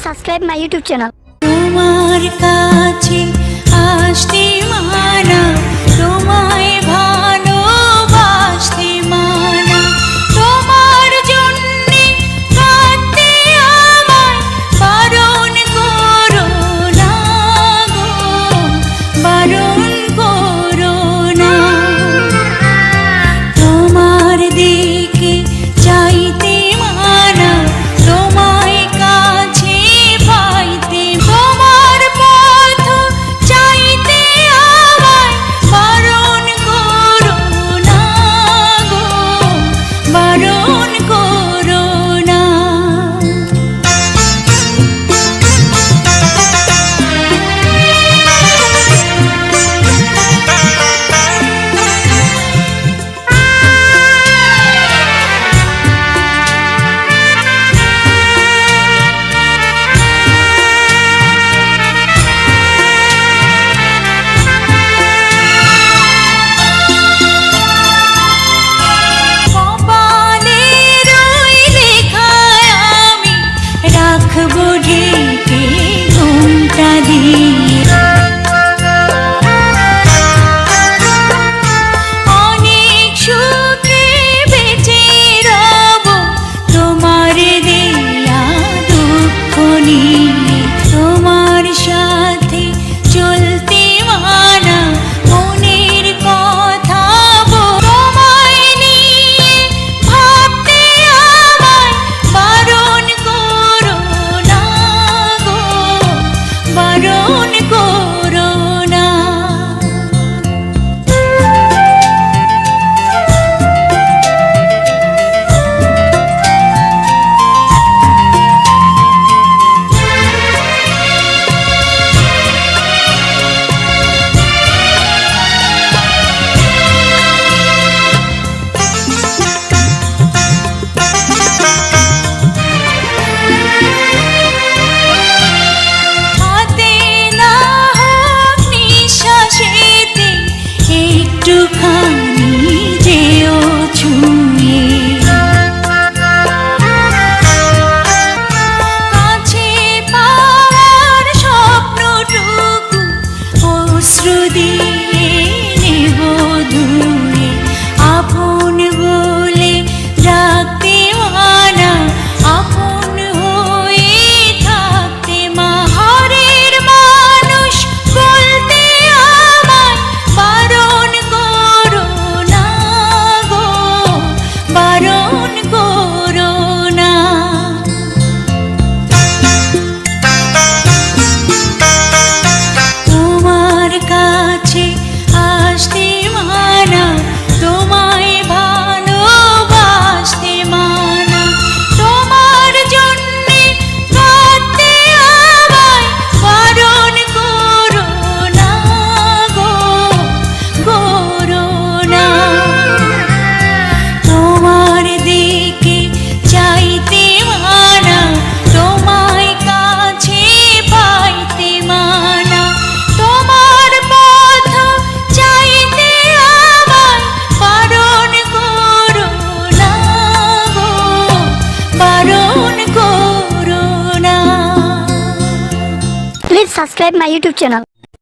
subscribe my YouTube channel. তোমার কাছে আসতে মানা, তোমায় ভালোবাসতে মানা, তোমার জন্যে কাঁদতে আমায় বারণ করো না গো, বারণ করো না। তোমার দিকে চাইতে মানা, তোমায় কাছে পাইতে, তোমার পথ চাইতে আমায় বারণ করো না গো, বারণ করো না। কপালের ওই লেখায় আমি রাখবো ঢেকে ঘুমটা দিয়ে, অনেক সুখে বেঁচে রব তোমার দেয়া দুঃখ নিয়ে। তোমার সাথে চলতে মানা, মনের কথা তোমায় নিয়ে ভাবতে আমায় বারণ করো না গো, বারণ করো না। হাতে না হোক নিঃশ্বাসেতে একটুখানি যেও ছুঁয়ে, কাছে পাওয়ার স্বপ্নটুকু অশ্রু দিয়ে নেব ধুয়ে। আপন বলে রাখতে মানা, আপন হয়ে থাকতে মা, ঘরের মানুষ বলতে আমায় বারণ করো না গো, বারণ করো না। তোমার কাছে আসতে মানা, তোমায় ভালোবাসতে মানা, তোমার জন্যে কাঁদতে আমায় বারণ করো না গো, করো না। তোমার দিকে চাইতে মানা, তোমায় কাছে পাইতে মানা, তোমার পথ চাইতে আমায় বারণ করো না গো, বারণ করো না। Please subscribe my YouTube channel.